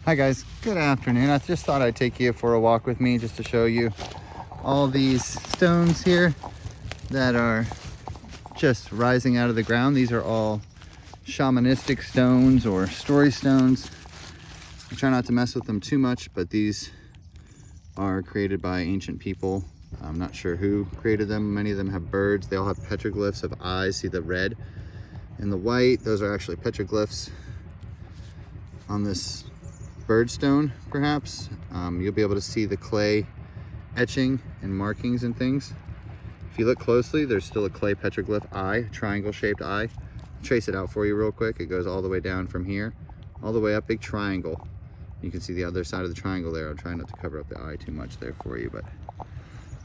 Hi guys, good afternoon. I just thought I'd take you for a walk with me just to show you all these stones here that are just rising out of the ground. These are all shamanistic stones or story stones. I try not to mess with them too much, but these are created by ancient people. I'm not sure who created them. Many of them have birds. They all have petroglyphs of eyes. See the red and the white? Those are actually petroglyphs on this birdstone, perhaps. You'll be able to see the clay etching and markings and things. If you look closely, there's still a clay petroglyph eye, triangle shaped eye. I'll trace it out for you real quick. It goes all the way down from here, all the way up, big triangle. You can see the other side of the triangle there. I'm trying not to cover up the eye too much there for you, but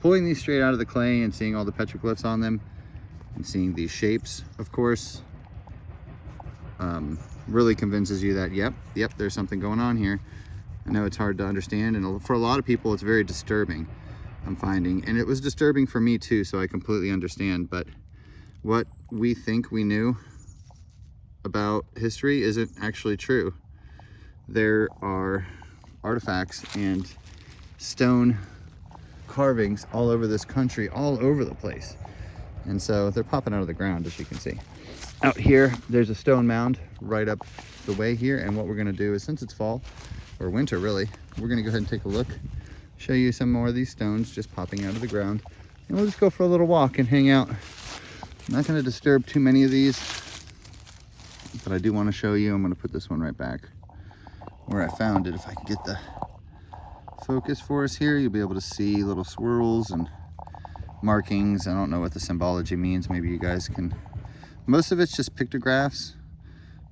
pulling these straight out of the clay and seeing all the petroglyphs on them and seeing these shapes, of course, really convinces you that yep, there's something going on here. I know it's hard to understand, and for a lot of people it's very disturbing, I'm finding, and it was disturbing for me too, so I completely understand. But what we think we knew about history isn't actually true. There are artifacts and stone carvings all over this country, all over the place, and so they're popping out of the ground, as you can see. Out here, there's a stone mound right up the way here, and what we're gonna do is, since it's fall, or winter really, we're gonna go ahead and take a look, show you some more of these stones just popping out of the ground, and we'll just go for a little walk and hang out. I'm not gonna disturb too many of these, but I do wanna show you. I'm gonna put this one right back where I found it. If I can get the focus for us here, you'll be able to see little swirls and markings. I don't know what the symbology means. Maybe you guys can. Most of it's just pictographs,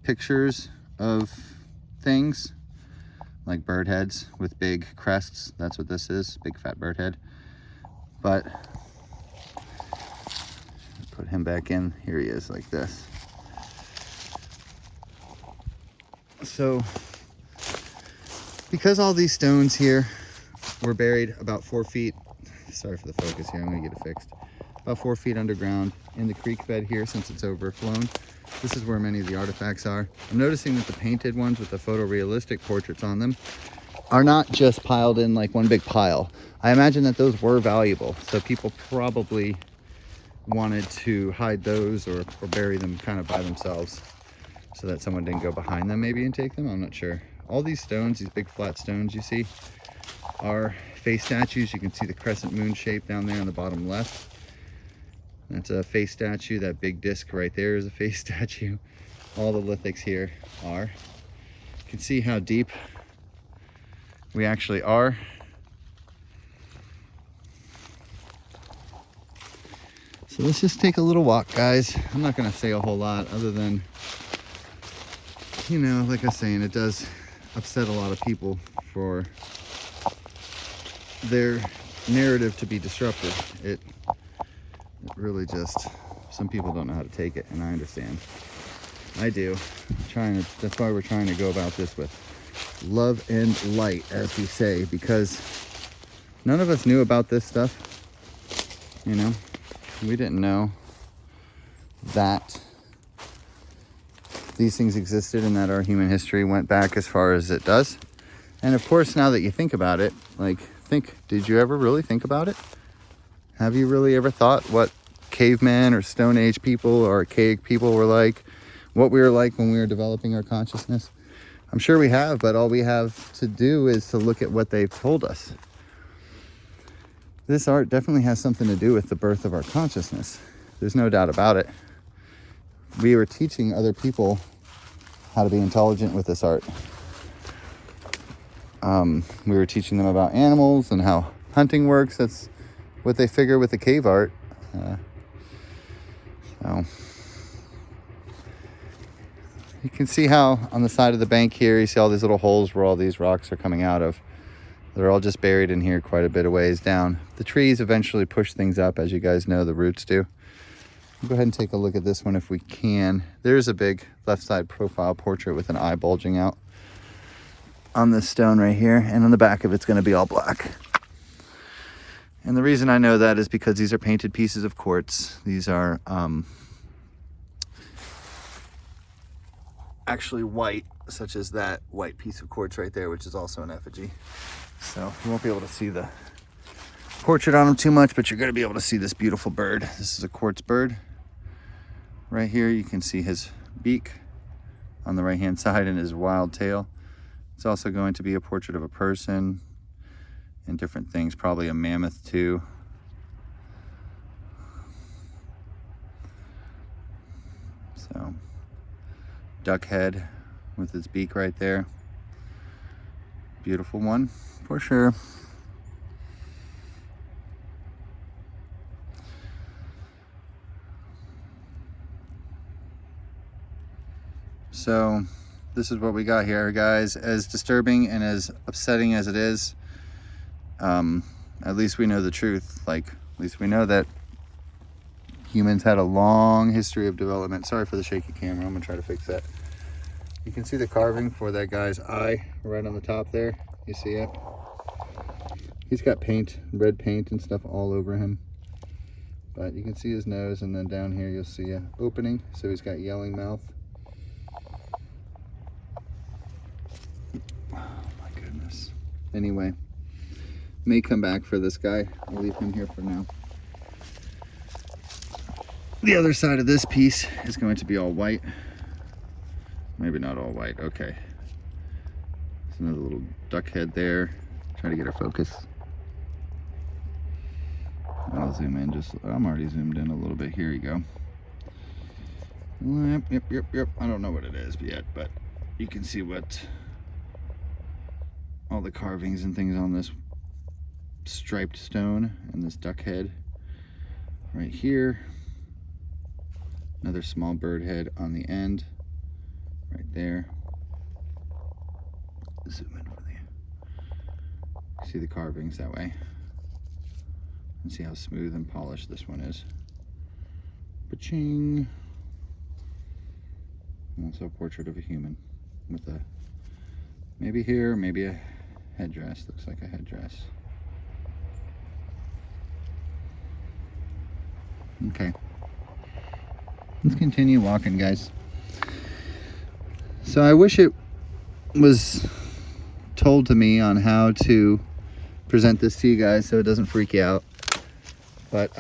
pictures of things, like bird heads with big crests. That's what this is, big fat bird head. But put him back in. Here he is, like this. So, because all these stones here were buried about 4 feet, sorry for the focus here, I'm gonna get it fixed, about 4 feet underground in the creek bed here, since it's overflown. This is where many of the artifacts are. I'm noticing that the painted ones with the photorealistic portraits on them are not just piled in like one big pile. I imagine that those were valuable, so people probably wanted to hide those or bury them kind of by themselves so that someone didn't go behind them maybe and take them. I'm not sure. All these stones, these big flat stones you see, are face statues. You can see the crescent moon shape down there on the bottom left. That's a face statue. That big disc right there is a face statue. All the lithics here are. You can see how deep we actually are. So let's just take a little walk, guys. I'm not gonna say a whole lot other than, you know, like I was saying, it does upset a lot of people for their narrative to be disrupted. It really just, some people don't know how to take it, and I understand. I do. That's why we're trying to go about this with love and light, as we say, because none of us knew about this stuff. You know, we didn't know that these things existed and that our human history went back as far as it does. And of course, now that you think about it, like, did you ever really think about it? Have you really ever thought what cavemen or Stone Age people or archaic people were like, what we were like when we were developing our consciousness? I'm sure we have, but all we have to do is to look at what they've told us. This art definitely has something to do with the birth of our consciousness. There's no doubt about it. We were teaching other people how to be intelligent with this art. We were teaching them about animals and how hunting works. That's what they figure with the cave art. So you can see how on the side of the bank here, you see all these little holes where all these rocks are coming out of. They're all just buried in here quite a bit of ways down. The trees eventually push things up, as you guys know, the roots do. We'll go ahead and take a look at this one if we can. There's a big left side profile portrait with an eye bulging out on this stone right here, and on the back of it's going to be all black. And the reason I know that is because these are painted pieces of quartz. These are actually white, such as that white piece of quartz right there, which is also an effigy. So you won't be able to see the portrait on him too much, but you're going to be able to see this beautiful bird. This is a quartz bird. Right here you can see his beak on the right hand side and his wild tail. It's also going to be a portrait of a person and different things, probably a mammoth too. So, duck head with his beak right there. Beautiful one for sure. So this is what we got here, guys. As disturbing and as upsetting as it is, at least we know the truth. Like, at least we know that humans had a long history of development. Sorry for the shaky camera, I'm gonna try to fix that. You can see the carving for that guy's eye right on the top there. You see it? He's got paint, red paint and stuff all over him. But you can see his nose, and then down here you'll see an opening. So he's got yelling mouth. Oh my goodness. Anyway, may come back for this guy. I'll leave him here for now. The other side of this piece is going to be all white. Maybe not all white, okay. There's another little duck head there. Try to get her focus. I'll zoom in I'm already zoomed in a little bit. Here you go. Yep. I don't know what it is yet, but you can see what all the carvings and things on this striped stone and this duck head right here. Another small bird head on the end right there. Zoom in for you. See the carvings that way. And see how smooth and polished this one is. Ba-ching. Also a portrait of a human with a, maybe here, maybe a headdress. Looks like a headdress. Okay. Let's continue walking, guys. So I wish it was told to me on how to present this to you guys so it doesn't freak you out. But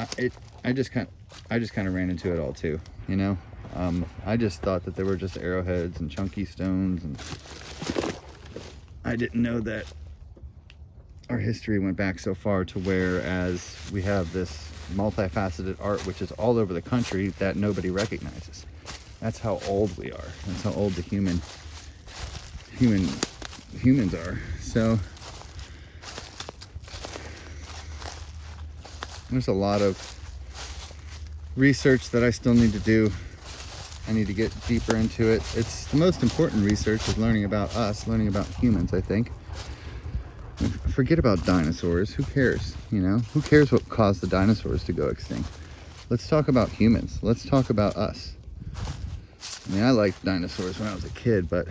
I just kind of ran into it all too, you know. I just thought that they were just arrowheads and chunky stones, and I didn't know that our history went back so far to whereas we have this multifaceted art which is all over the country that nobody recognizes. That's how old we are. That's how old the humans are. So there's a lot of research that I still need to do. I need to get deeper into it. It's the most important research is learning about us, learning about humans, I think. Forget about dinosaurs. Who cares? You know, who cares what caused the dinosaurs to go extinct? Let's talk about humans. Let's talk about us. I mean, I liked dinosaurs when I was a kid, but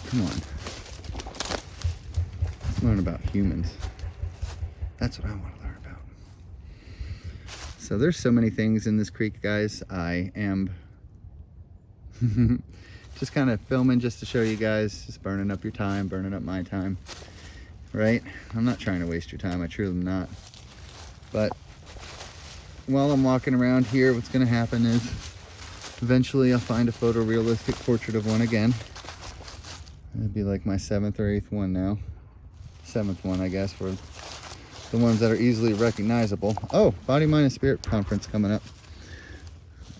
come on. Let's learn about humans. That's what I want to learn about. So there's so many things in this creek, guys. I am just kind of filming just to show you guys, just burning up your time, burning up my time, right? I'm not trying to waste your time. I truly am not. But while I'm walking around here, what's going to happen is eventually I'll find a photorealistic portrait of one again. It'd be like my 7th or 8th one now. 7th one, I guess, for the ones that are easily recognizable. Oh, Body, Mind, and Spirit conference coming up.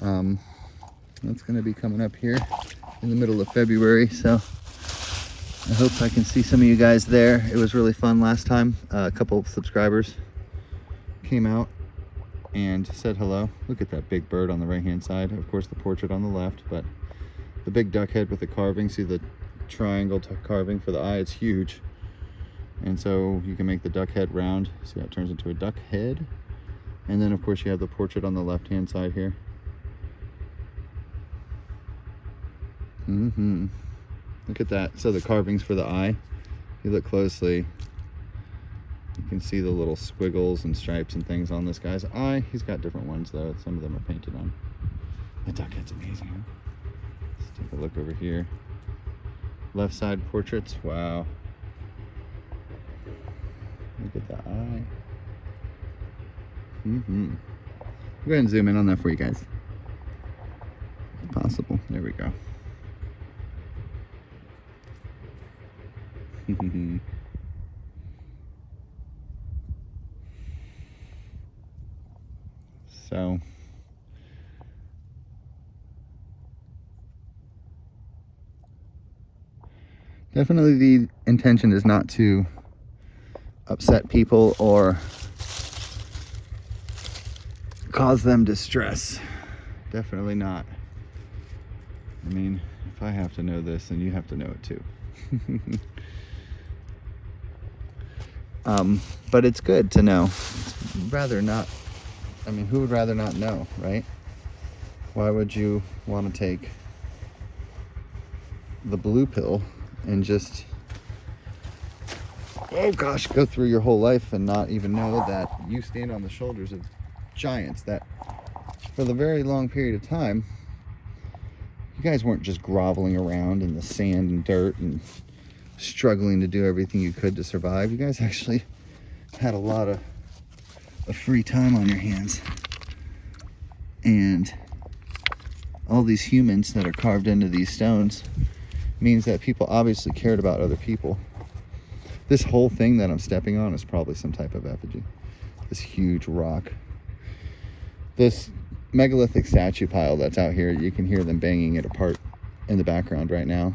That's going to be coming up here in the middle of February, so I hope I can see some of you guys there. It was really fun last time. A couple of subscribers came out and said hello. Look at that big bird on the right hand side. Of course the portrait on the left, but the big duck head with the carving. See the triangle carving for the eye? It's huge. And so you can make the duck head round. See how it turns into a duck head? And then of course you have the portrait on the left hand side here. Look at that. So the carvings for the eye, if you look closely, you can see the little squiggles and stripes and things on this guy's eye. He's got different ones though. Some of them are painted on. The duck head's amazing, huh? Let's take a look over here. Left side portraits, wow. Look at the eye. Go ahead and zoom in on that for you guys. If possible. There we go. So definitely the intention is not to upset people or cause them distress. Definitely not. I mean, if I have to know this, then you have to know it too. But it's good to know. It's rather not, I mean, who would rather not know, right? Why would you want to take the blue pill and just, oh gosh, go through your whole life and not even know that you stand on the shoulders of giants that for the very long period of time, you guys weren't just groveling around in the sand and dirt and struggling to do everything you could to survive. You guys actually had a lot of free time on your hands. And all these humans that are carved into these stones means that people obviously cared about other people. This whole thing that I'm stepping on is probably some type of effigy. This huge rock. This megalithic statue pile that's out here, you can hear them banging it apart in the background right now.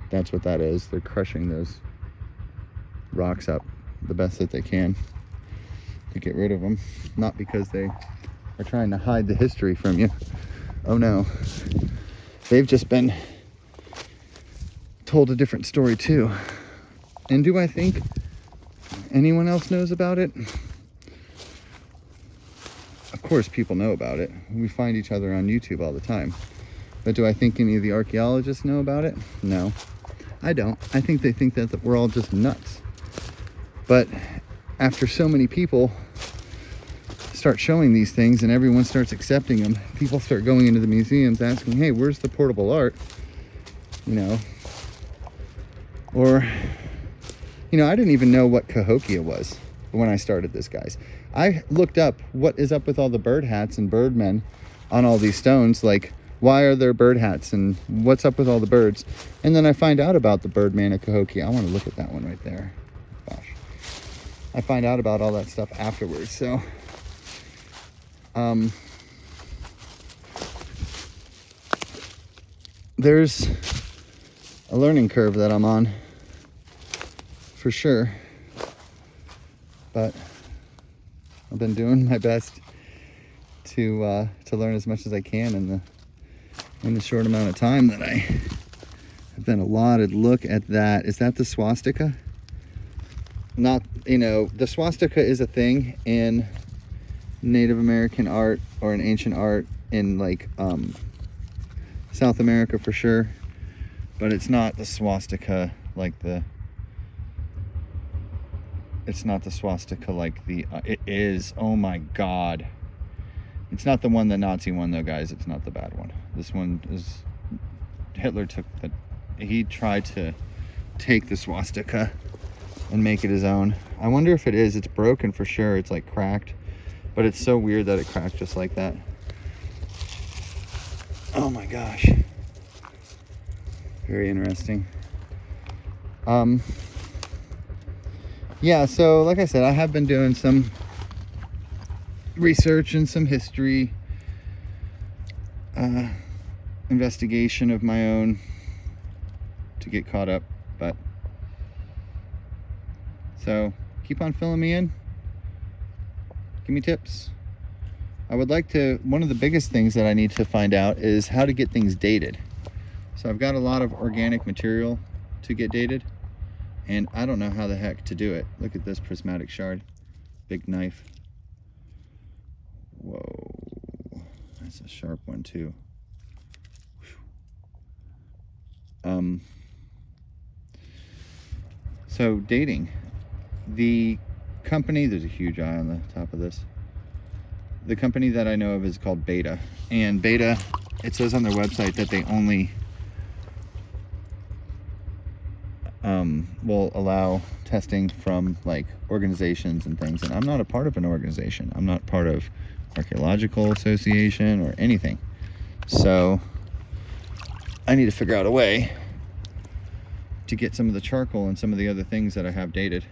That's what that is. They're crushing those rocks up the best that they can to get rid of them. Not because they are trying to hide the history from you. Oh no. They've just been told a different story too. And do I think anyone else knows about it? Of course people know about it. We find each other on YouTube all the time. But do I think any of the archaeologists know about it? No, I don't. I think they think that we're all just nuts. But after so many people start showing these things and everyone starts accepting them, people start going into the museums asking, hey, where's the portable art? You know, or, you know, I didn't even know what Cahokia was when I started this, guys. I looked up what is up with all the bird hats and birdmen on all these stones. Like, why are there bird hats and what's up with all the birds? And then I find out about the birdman at Cahokia. I want to look at that one right there. Gosh. I find out about all that stuff afterwards. So, there's a learning curve that I'm on, for sure. But I've been doing my best to learn as much as I can in the short amount of time that I have been allotted. Look at that. Is that the swastika? Not, you know, the swastika is a thing in Native American art or in ancient art in like South America for sure, but it's not the swastika like the it is, oh my god, it's not the one, the Nazi one though, guys. It's not the bad one. This one is, Hitler he tried to take the swastika and make it his own. I wonder if it is. It's broken for sure. It's like cracked, but it's so weird that it cracked just like that. Oh my gosh, very interesting. Yeah, so like I said, I have been doing some research and some history investigation of my own to get caught up, but so keep on filling me in, give me tips. I would like to, one of the biggest things that I need to find out is how to get things dated. So I've got a lot of organic material to get dated, and I don't know how the heck to do it. Look at this prismatic shard, big knife. Whoa, that's a sharp one too. So dating, the company, there's a huge eye on the top of this. The company that I know of is called Beta, and Beta, it says on their website that they only will allow testing from like organizations and things, and I'm not a part of an organization. I'm not part of Archaeological Association or anything, so I need to figure out a way to get some of the charcoal and some of the other things that I have dated,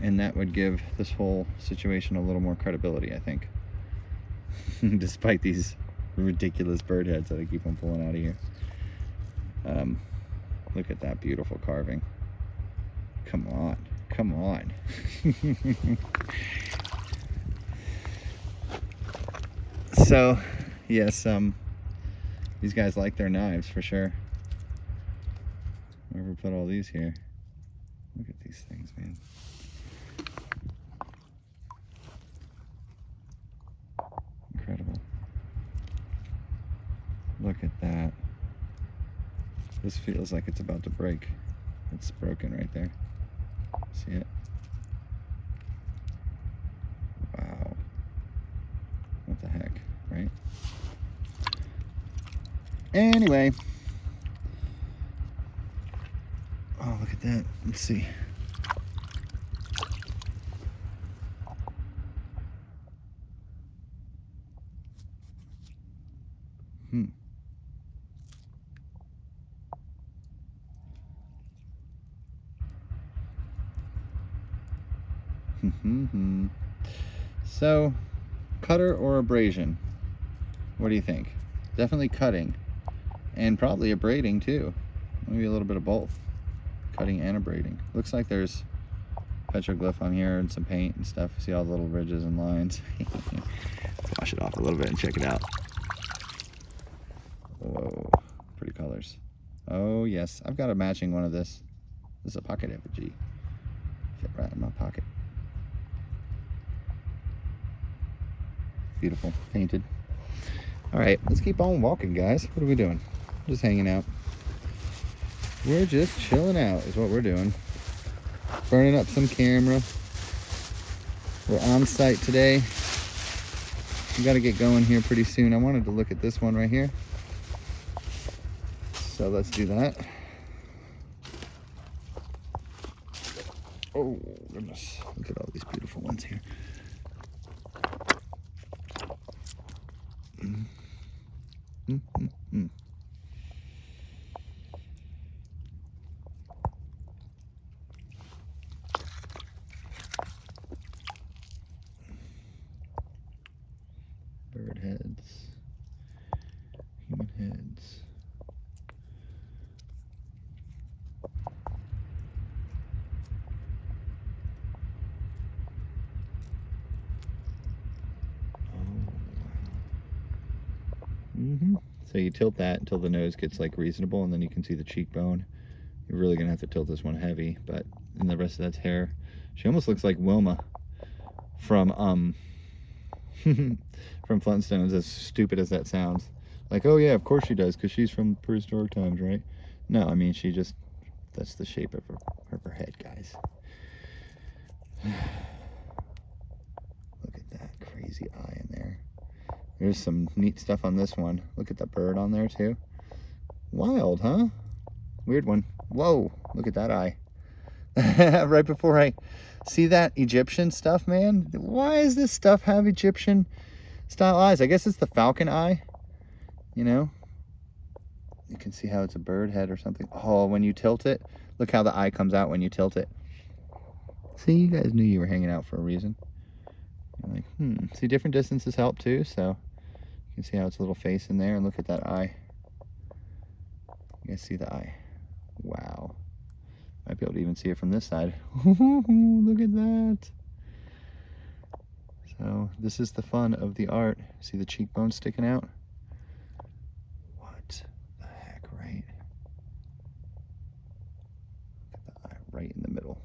and that would give this whole situation a little more credibility, I think. Despite these ridiculous bird heads that I keep on pulling out of here. Look at that beautiful carving. Come on, come on. So, yes, these guys like their knives for sure. Whoever put all these here. Look at these things, man. Incredible. Look at that. This feels like it's about to break. It's broken right there. See it? Wow. What the heck, right? Anyway. Oh, look at that. Let's see. So, cutter or abrasion? What do you think? Definitely cutting, and probably abrading too. Maybe a little bit of both, cutting and abrading. Looks like there's petroglyph on here and some paint and stuff. See all the little ridges and lines. Let's wash it off a little bit and check it out. Whoa, pretty colors. Oh yes, I've got a matching one of this. This is a pocket effigy. Fit right in my pocket. Beautiful, painted. All right, let's keep on walking, guys. What are we doing? Just hanging out. We're just chilling out is what we're doing. Burning up some camera. We're on site today. We got to get going here pretty soon. I wanted to look at this one right here. So let's do that. Oh, goodness. Look at all these beautiful ones here. Bird heads, human heads. So you tilt that until the nose gets like reasonable, and then you can see the cheekbone. You're really gonna have to tilt this one heavy, but and the rest of that's hair. She almost looks like Wilma from from Flintstones, as stupid as that sounds. Like, oh yeah, of course she does, because she's from prehistoric times, right? No, I mean, she just, that's the shape of her head, guys. Look at that crazy eye in there. There's some neat stuff on this one. Look at the bird on there too. Wild, huh? Weird one. Whoa, look at that eye. Right before I see that Egyptian stuff, man. Why does this stuff have Egyptian style eyes? I guess it's the falcon eye, you know? You can see how it's a bird head or something. Oh, when you tilt it, look how the eye comes out when you tilt it. See, you guys knew you were hanging out for a reason. You're like, See, different distances help too, so you can see how it's a little face in there, and look at that eye. You guys see the eye? Wow. Might be able to even see it from this side. Look at that. So this is the fun of the art. See the cheekbone sticking out? What the heck, right? Look at the eye right in the middle.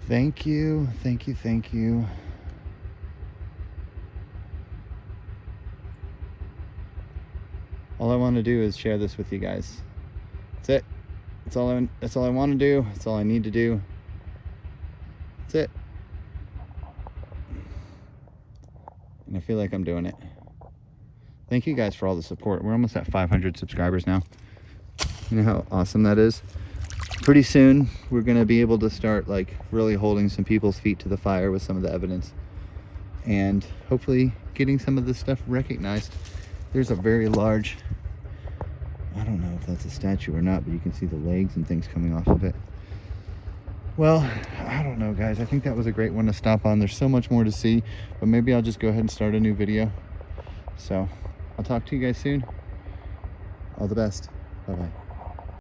Thank you, thank you, thank you. All I want to do is share this with you guys. That's it. That's all I want to do. That's all I need to do. That's it. And I feel like I'm doing it. Thank you guys for all the support. We're almost at 500 subscribers now. You know how awesome that is? Pretty soon, we're going to be able to start like really holding some people's feet to the fire with some of the evidence. And hopefully getting some of this stuff recognized. There's a very large, I don't know if that's a statue or not, but you can see the legs and things coming off of it. Well, I don't know, guys. I think that was a great one to stop on. There's so much more to see, but maybe I'll just go ahead and start a new video. So I'll talk to you guys soon. All the best. Bye-bye.